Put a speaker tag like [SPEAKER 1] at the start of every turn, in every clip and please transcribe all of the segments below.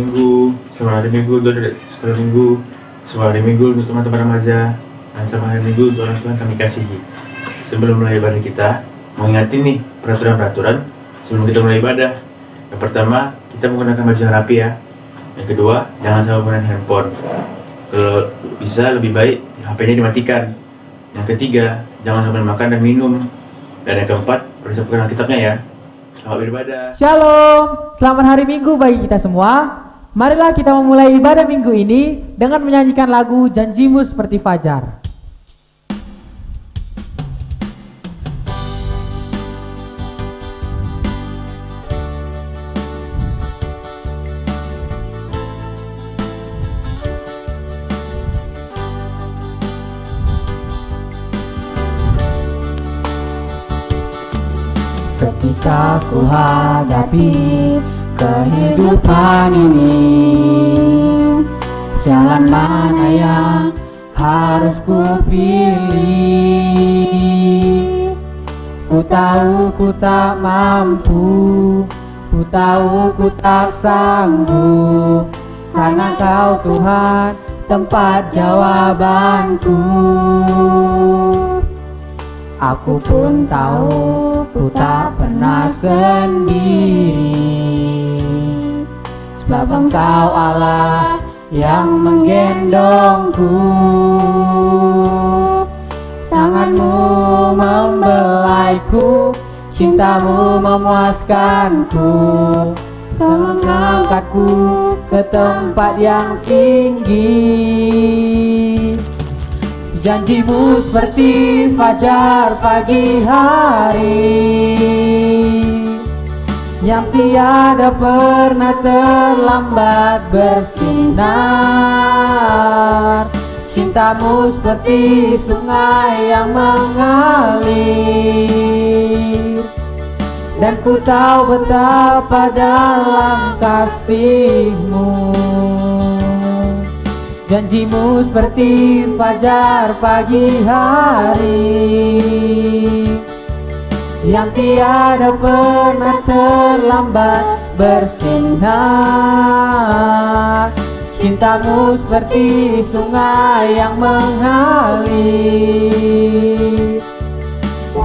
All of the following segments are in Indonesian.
[SPEAKER 1] Minggu. Selamat hari Minggu untuk sekolah Minggu. Selamat hari Minggu untuk teman-teman remaja. Dan selamat hari Minggu untuk orang Tuhan kami kasihi. Sebelum mulai ibadah kita, mau ingatin nih peraturan-peraturan sebelum kita mulai ibadah. Yang pertama, kita menggunakan baju yang rapi ya. Yang kedua, jangan sampai menggunakan handphone. Kalau bisa lebih baik HP-nya dimatikan. Yang ketiga, jangan sampai makan dan minum. Dan yang keempat, persiapkan Alkitabnya ya. Selamat beribadah.
[SPEAKER 2] Shalom, selamat hari Minggu bagi kita semua. Marilah kita memulai ibadah minggu ini dengan menyanyikan lagu Janjimu Seperti Fajar.
[SPEAKER 3] Ketika ku hadapi kehidupan ini, jalan mana yang harus ku pilih? Ku tahu ku tak mampu, ku tahu ku tak sanggup, karena Kau Tuhan tempat jawabanku. Aku pun tahu ku tak pernah sendiri, sebab Engkau Allah yang menggendongku. Tangan-Mu membelaiku, cinta-Mu memuaskanku, Kau mengangkatku ke tempat yang tinggi. Janjimu seperti fajar pagi hari, yang tiada pernah terlambat bersinar. Cinta-Mu seperti sungai yang mengalir, dan ku tahu betapa dalam kasih-Mu. Janjimu seperti fajar pagi hari, yang tiada pernah terlambat bersinar. Cinta-Mu seperti sungai yang mengalir,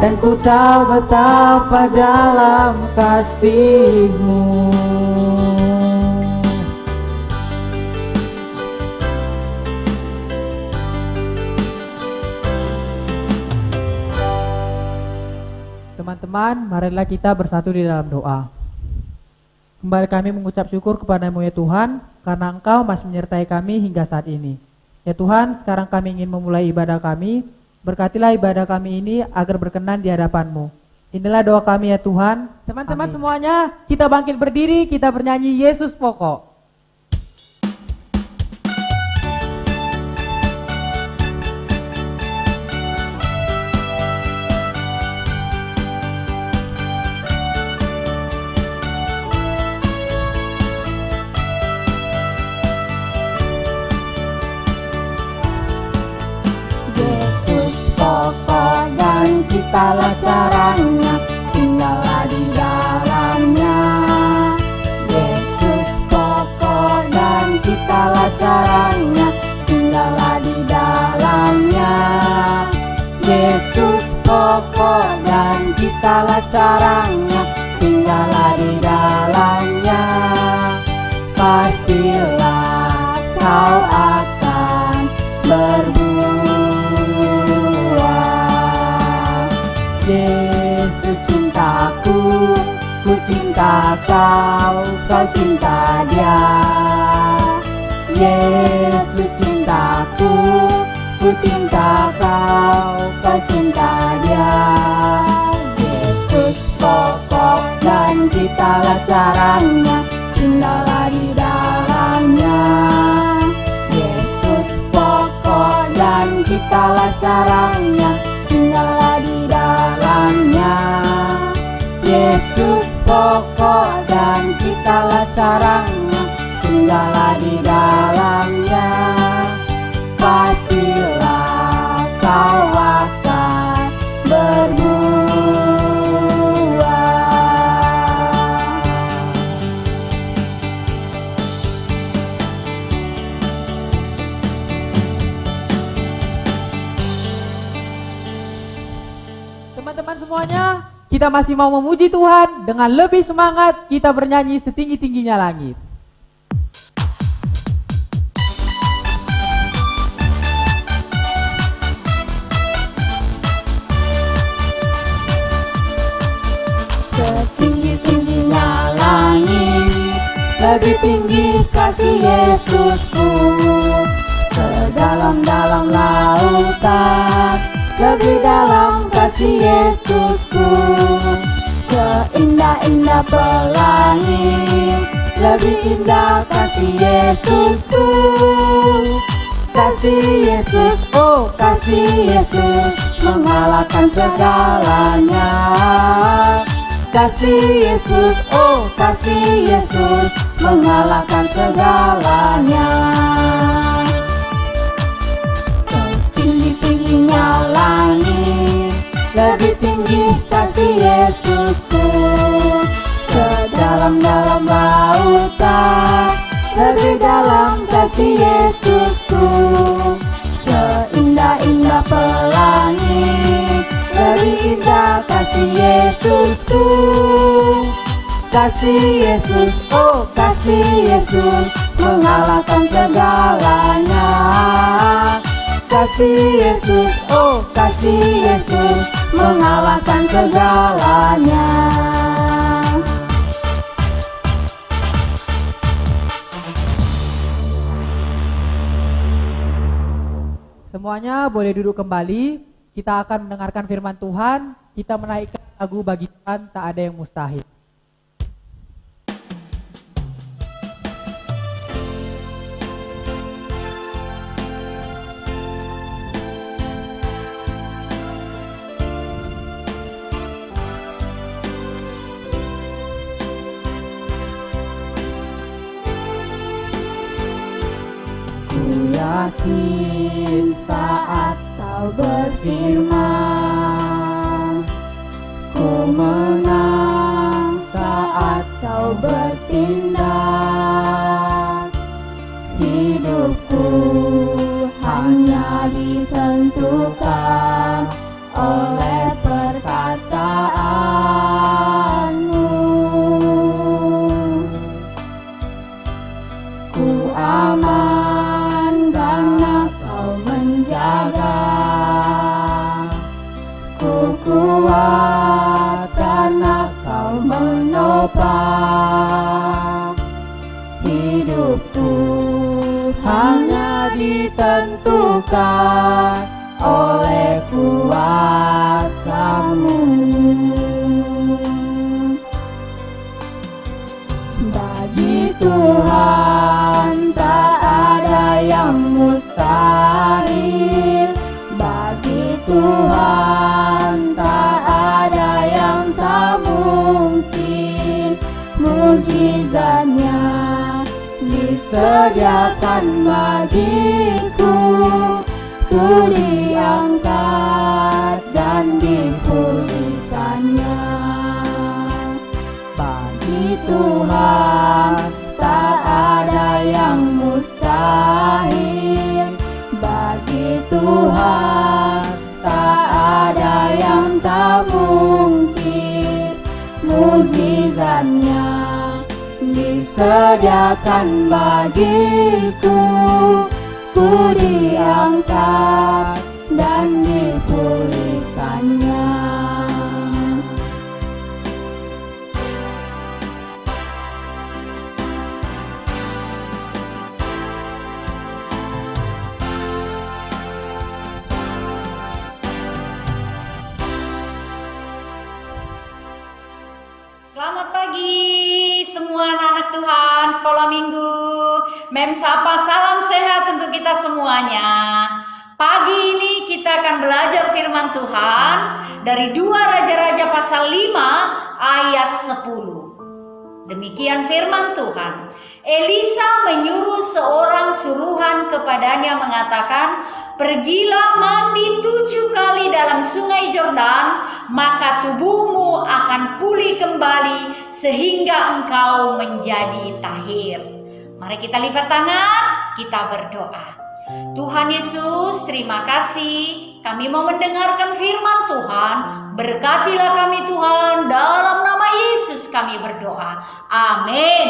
[SPEAKER 3] dan ku tahu betapa dalam kasih-Mu.
[SPEAKER 2] Teman-teman, marilah kita bersatu di dalam doa. Kembali kami mengucap syukur kepada-Mu ya Tuhan, karena Engkau masih menyertai kami hingga saat ini. Ya Tuhan, sekarang kami ingin memulai ibadah kami. Berkatilah ibadah kami ini agar berkenan di hadapan-Mu. Inilah doa kami ya Tuhan. Teman-teman semuanya, kita bangkit berdiri, kita bernyanyi Yesus Pokok.
[SPEAKER 3] Ciptalah caranya, tinggallah di dalamnya. Yesus pokok dan ciptalah caranya, tinggallah di dalamnya. Yesus pokok dan ciptalah caranya, tinggallah di dalamnya. Pastilah kau akan berbuah. Yesus cintaku, ku cinta Kau, Kau cinta Dia. Yesus cintaku, ku cinta Kau, Kau cinta Dia. Yesus pokok dan ciptalah caranya, tinggallah di dalamnya. Yesus pokok dan ciptalah caranya, tinggallah di dalamnya. Yesus pokok dan ciptalah caranya, tinggallah di dalamnya. Pastilah kau akan berbuah.
[SPEAKER 2] kita masih mau memuji Tuhan, dengan lebih semangat kita bernyanyi setinggi-tingginya langit.
[SPEAKER 3] Setinggi-tingginya langit, lebih tinggi kasih Yesusku. Sedalam-dalam lautan, lebih dalam kasih Yesusku. Seindah-indah pelangi, lebih indah kasih Yesusku. Kasih Yesus, oh kasih Yesus, mengalahkan segalanya. Kasih Yesus, oh kasih Yesus, mengalahkan segalanya. Setinggi-tingginya langit, lebih tinggi kasih Yesusku. Sedalam-dalam lautan, lebih dalam kasih Yesusku. Seindah-indah pelangi, lebih indah kasih Yesusku. Kasih Yesus, oh kasih Yesus, mengalahkan segalanya. Kasih Yesus, oh kasih Yesus, mengalahkan segalanya.
[SPEAKER 2] Semuanya boleh duduk kembali. Kita akan mendengarkan firman Tuhan. Kita menaikkan lagu bagi Tuhan tak ada yang mustahil.
[SPEAKER 3] Yakin saat kau berfirman, ku menang saat kau bertindak. Hidupku hanya ditentukan oleh perkataanmu. Ku aman karena kau menjaga, ku kuat karena kau menopang. Hidupku hanya ditentukan oleh kuasa-Mu. Bagi Tuhan tak ada yang mustahil. Bagi Tuhan tak ada yang tak mungkin. Mujizatnya disediakan bagiku. Ku diangkat dan dipulihkannya. Bagi Tuhan tak ada yang mustahil. Bagi Tuhan tak ada yang tak mungkin. Mujizatnya disediakan bagiku. Ku diangkat dan dipulihkannya.
[SPEAKER 4] Selamat pagi semua anak-anak Tuhan, sekolah minggu. Mem sapa salam sehat untuk kita semuanya. Pagi ini kita akan belajar firman Tuhan dari 2 Raja-Raja pasal 5 ayat 10. Demikian firman Tuhan. Elisa menyuruh seorang suruhan kepadanya mengatakan, "Pergilah mandi 7 kali dalam sungai Yordan, maka tubuhmu akan pulih kembali sehingga engkau menjadi tahir." Mari kita lipat tangan, kita berdoa. Tuhan Yesus, terima kasih kami mau mendengarkan firman Tuhan. Berkatilah kami Tuhan, dalam nama Yesus kami berdoa. Amin.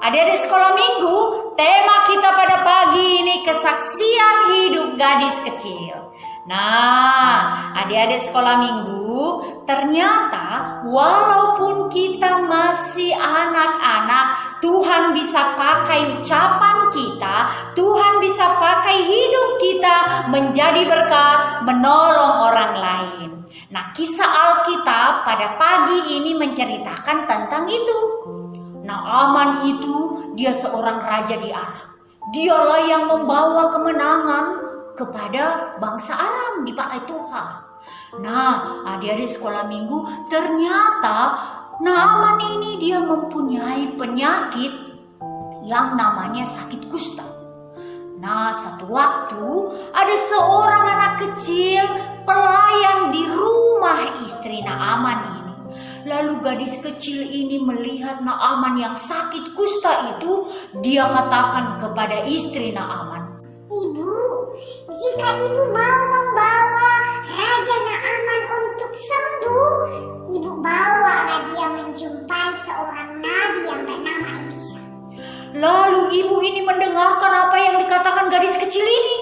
[SPEAKER 4] Adik-adik sekolah minggu, tema kita pada pagi ini kesaksian hidup gadis kecil. Nah, adik-adik sekolah minggu, ternyata walaupun kita masih anak-anak, Tuhan bisa pakai ucapan kita, Tuhan bisa pakai hidup kita menjadi berkat, menolong orang lain. Nah, kisah Alkitab pada pagi ini menceritakan tentang itu. Naaman itu dia seorang raja di Aram. Dialah yang membawa kemenangan kepada bangsa Aram dipakai Tuhan. Nah, adik-adik sekolah minggu, ternyata Naaman ini dia mempunyai penyakit yang namanya sakit kusta. Nah, satu waktu ada seorang anak kecil pelayan di rumah istri Naaman ini. Lalu gadis kecil ini melihat Naaman yang sakit kusta itu, dia katakan kepada istri Naaman,
[SPEAKER 3] Ibu, jika ibu mau membawa Raja Naaman untuk sembuh, ibu bawalah dia menjumpai seorang nabi yang bernama Elisa.
[SPEAKER 4] Lalu ibu ini mendengarkan apa yang dikatakan gadis kecil ini.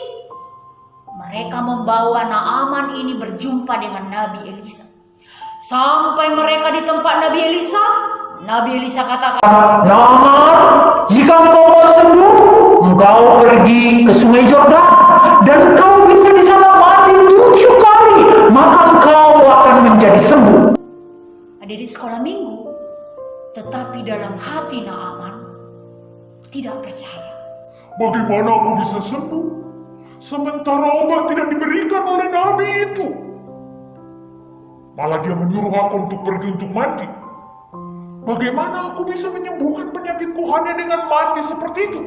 [SPEAKER 4] Mereka membawa Naaman ini berjumpa dengan Nabi Elisa. Sampai mereka di tempat Nabi Elisa, Nabi Elisa katakan,
[SPEAKER 5] Naaman, jika engkau mau sembuh, engkau pergi ke sungai Yordan dan kau bisa di sana mandi 7 kali, maka engkau akan menjadi sembuh.
[SPEAKER 4] Ada di sekolah minggu, tetapi dalam hati Naaman tidak percaya.
[SPEAKER 6] Bagaimana aku bisa sembuh sementara obat tidak diberikan oleh nabi itu? Malah dia menyuruh aku untuk pergi untuk mandi. Bagaimana aku bisa menyembuhkan penyakitku hanya dengan mandi seperti itu?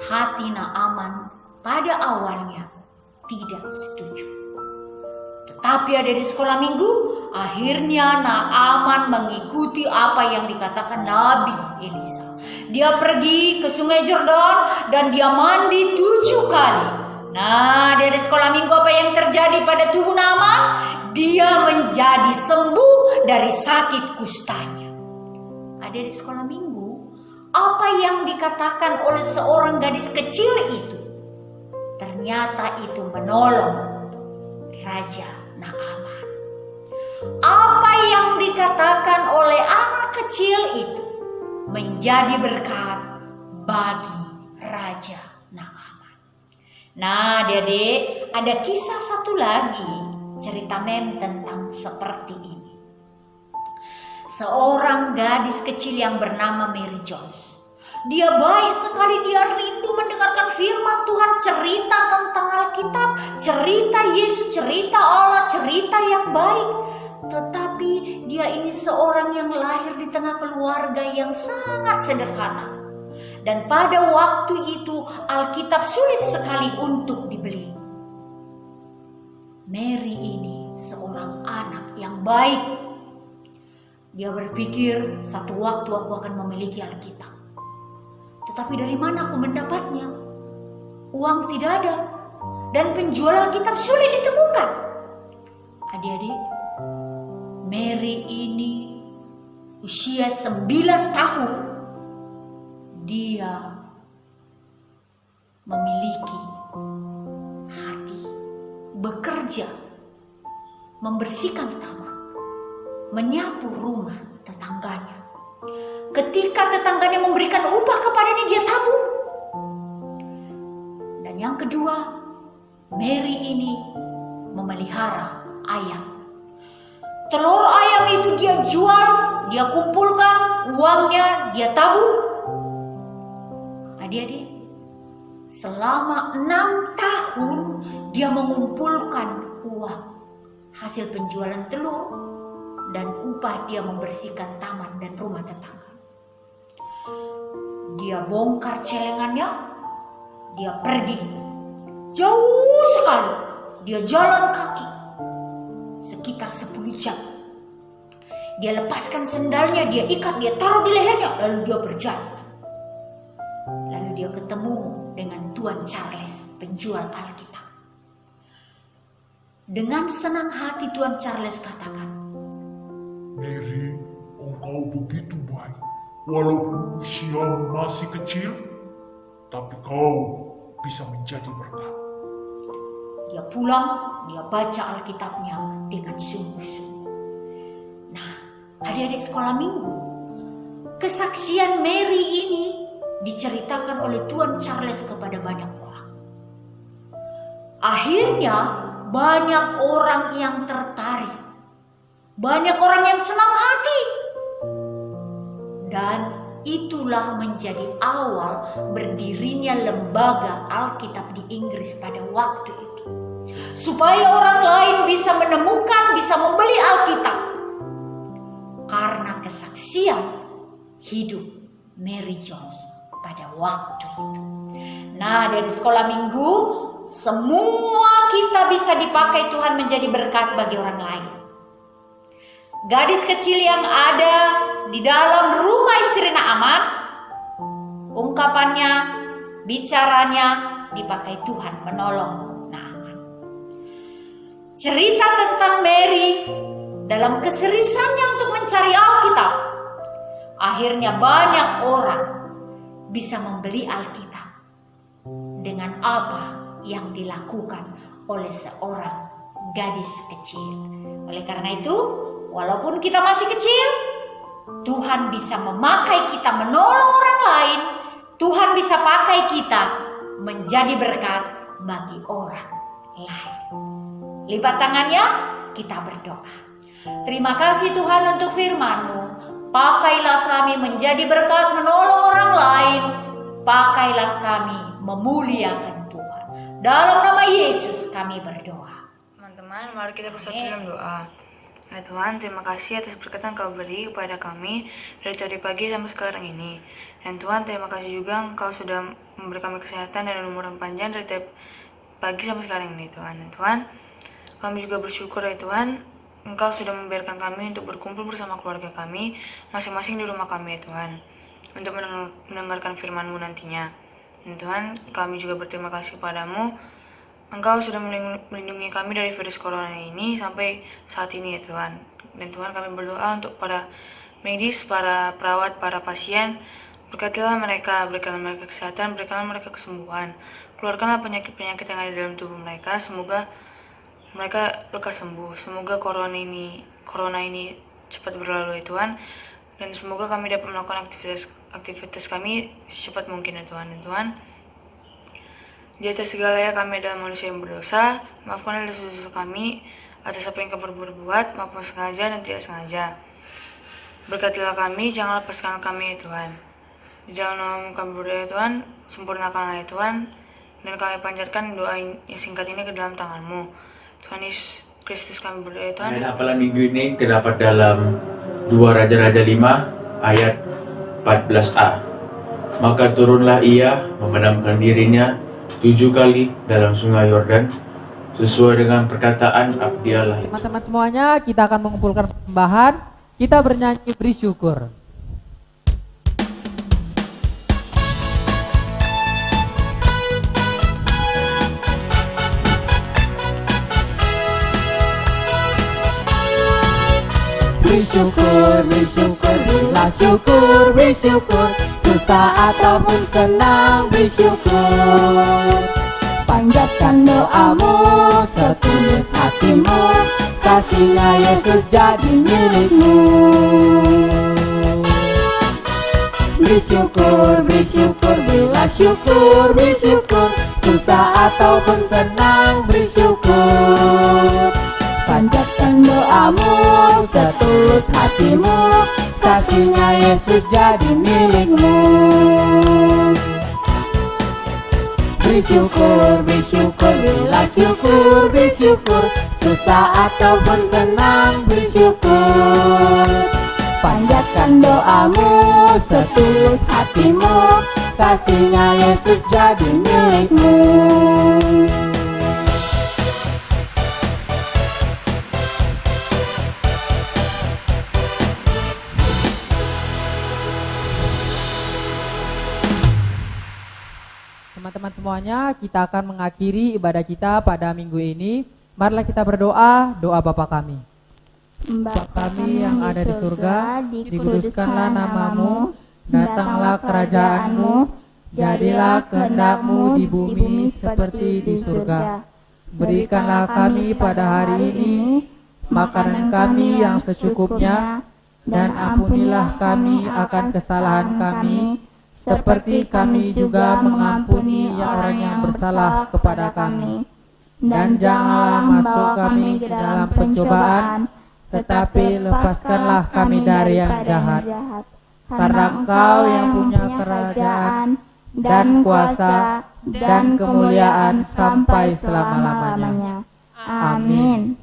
[SPEAKER 4] Hati Naaman pada awalnya tidak setuju. Tetapi ada di sekolah minggu, akhirnya Naaman mengikuti apa yang dikatakan Nabi Elisa. Dia pergi ke sungai Yordan dan dia mandi 7 kali. Nah, dari sekolah minggu apa yang terjadi pada tubuh Naaman? Dia menjadi sembuh dari sakit kustanya. Ada di sekolah minggu, apa yang dikatakan oleh seorang gadis kecil itu, ternyata itu menolong Raja Naaman. Apa yang dikatakan oleh anak kecil itu menjadi berkat bagi Raja Naaman. Nah, adik-adik, ada kisah satu lagi, cerita mem tentang seperti ini. Seorang gadis kecil yang bernama Mary Jones. Dia baik sekali, dia rindu mendengarkan firman Tuhan, cerita tentang Alkitab, cerita Yesus, cerita Allah, cerita yang baik. Tetapi dia ini seorang yang lahir di tengah keluarga yang sangat sederhana. Dan pada waktu itu Alkitab sulit sekali untuk dibeli. Mary ini seorang anak yang baik. Dia berpikir satu waktu aku akan memiliki Alkitab. Tetapi dari mana aku mendapatnya? Uang tidak ada. Dan penjual Alkitab sulit ditemukan. Adik-adik, Mary ini usia 9 tahun. Dia memiliki hati, bekerja, membersihkan taman, menyapu rumah tetangganya. Ketika tetangganya memberikan upah kepadanya, dia tabung. Dan yang kedua, Mary ini memelihara ayam. Telur ayam itu dia jual, dia kumpulkan, uangnya dia tabung. Adik-adik, selama 6 tahun dia mengumpulkan uang hasil penjualan telur dan upah dia membersihkan taman dan rumah tetangga. Dia bongkar celengannya, dia pergi jauh sekali, dia jalan kaki sekitar 10 jam. Dia lepaskan sendalnya, dia ikat, dia taruh di lehernya, lalu dia berjalan. Lalu dia ketemu dengan Tuan Charles, penjual Alkitab. Dengan senang hati Tuan Charles katakan,
[SPEAKER 6] Mary, engkau begitu baik. Walaupun usiamu masih kecil, tapi kau bisa menjadi berkat.
[SPEAKER 4] dia pulang, dia baca Alkitabnya dengan sungguh-sungguh. Nah, adik-adik sekolah minggu, kesaksian Mary ini diceritakan oleh Tuan Charles kepada banyak orang. Akhirnya banyak orang yang tertarik, banyak orang yang senang hati. Dan itulah menjadi awal berdirinya lembaga Alkitab di Inggris pada waktu itu. Supaya orang lain bisa menemukan, bisa membeli Alkitab. Karena kesaksian hidup Mary Jones pada waktu itu. Nah, dari sekolah minggu, semua kita bisa dipakai Tuhan menjadi berkat bagi orang lain. Gadis kecil yang ada di dalam rumah istri Naaman, ungkapannya, bicaranya dipakai Tuhan menolong Naaman. Cerita tentang Mary dalam keseriusannya untuk mencari Alkitab, akhirnya banyak orang bisa membeli Alkitab dengan apa yang dilakukan oleh seorang gadis kecil. Oleh karena itu, walaupun kita masih kecil, Tuhan bisa memakai kita menolong orang lain. Tuhan bisa pakai kita menjadi berkat bagi orang lain. Lipat tangannya, kita berdoa. Terima kasih Tuhan untuk firman-Mu. Pakailah kami menjadi berkat menolong orang lain. Pakailah kami memuliakan Tuhan. Dalam nama Yesus kami berdoa.
[SPEAKER 7] Teman-teman, mari kita bersatu dalam doa. Ya Tuhan, terima kasih atas berkat yang Kau beri kepada kami dari tadi pagi sampai sekarang ini. Dan Tuhan, terima kasih juga Engkau sudah memberi kami kesehatan dan umur yang panjang dari tadi pagi sampai sekarang ini Tuhan. Dan Tuhan, kami juga bersyukur ya Tuhan, Engkau sudah membiarkan kami untuk berkumpul bersama keluarga kami, masing-masing di rumah kami ya Tuhan, untuk mendengarkan firman-Mu nantinya. Dan Tuhan, kami juga berterima kasih padamu, Engkau sudah melindungi kami dari virus corona ini sampai saat ini ya Tuhan. Dan Tuhan, kami berdoa untuk para medis, para perawat, para pasien, berkatilah mereka, berikanlah mereka kesehatan, berikanlah mereka kesembuhan. Keluarkanlah penyakit-penyakit yang ada dalam tubuh mereka, semoga mereka lekas sembuh. Semoga corona ini cepat berlalu ya Tuhan. Dan semoga kami dapat melakukan aktivitas kami secepat mungkin ya Tuhan. Dan Tuhan, di atas segalanya kami adalah manusia yang berdosa. Maafkanlah dosa-dosa kami atas apa yang kami berbuat, maupun sengaja dan tidak sengaja. Berkatilah kami, jangan lepaskan kami ya Tuhan. Di dalam nama kami berdoa ya Tuhan, sempurnakanlah ya Tuhan. Dan kami panjatkan doa yang singkat ini ke dalam tangan-Mu. Tuhan Yesus Kristus kami berdoa ya Tuhan.
[SPEAKER 1] Ayat hafalan minggu ini terdapat dalam 2 Raja-Raja 5 ayat 14a. Maka turunlah ia membenamkan dirinya 7 kali dalam sungai Yordan sesuai dengan perkataan Abdialah itu.
[SPEAKER 2] Teman-teman semuanya, kita akan mengumpulkan persembahan. Kita bernyanyi beri syukur. Beri syukur, bila syukur, beri syukur. Susah ataupun senang, beri syukur. Panjatkan doamu, setulus hatimu, kasihnya Yesus jadi milikmu. Beri syukur, bila syukur, beri syukur. Susah ataupun senang, beri syukur. Panjatkan doamu, setulus hatimu, kasihnya Yesus jadi milikmu. Beri syukur, bila syukur, beri syukur. Susah ataupun senang, beri syukur. Panjatkan doamu, setulus hatimu, kasihnya Yesus jadi milikmu. Teman-teman semuanya, kita akan mengakhiri ibadah kita pada minggu ini. Marilah kita berdoa, doa Bapa kami.
[SPEAKER 8] Bapa
[SPEAKER 2] Kami yang ada di surga, dikuduskanlah namamu, datanglah kerajaanmu, jadilah kehendak-Mu di bumi seperti di surga. Berikanlah kami pada hari ini makanan kami yang secukupnya, dan ampunilah kami akan kesalahan kami, seperti kami juga mengampuni orang yang bersalah kepada kami. Dan janganlah masuk kami ke dalam pencobaan, tetapi lepaskanlah kami dari yang jahat. Karena Engkau yang punya kerajaan dan kuasa dan kemuliaan sampai selama-lamanya. Amin.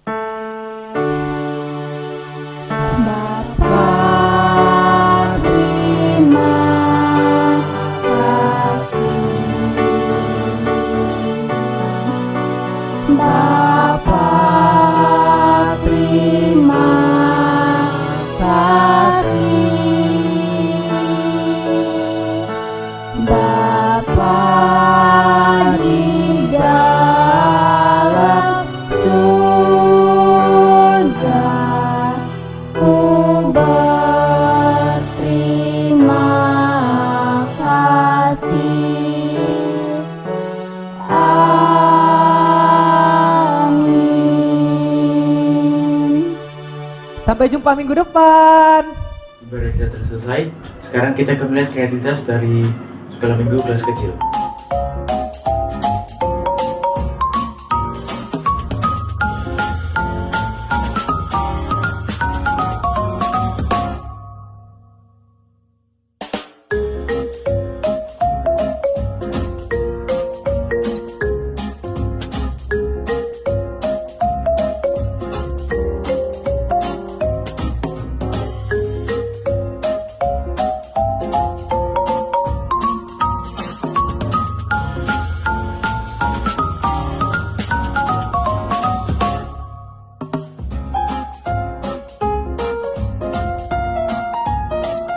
[SPEAKER 2] Bapa, terima kasih. Bapa, terima kasih. Bapa di dalam surga, ku berterima kasih. Amin. Sampai jumpa minggu depan.
[SPEAKER 1] Ibadah kita telah selesai. Sekarang kita akan melihat kreativitas dari sekolah minggu kelas kecil.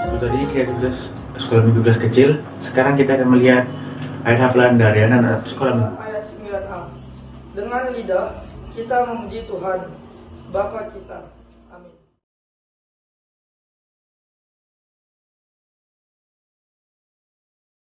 [SPEAKER 1] Itu tadi kreativitas sekolah minggu kelas kecil. Sekarang kita akan melihat ayat hafalan dari anak-anak sekolah minggu.
[SPEAKER 9] Ayat 9a. Dengan lidah kita memuji Tuhan, Bapa kita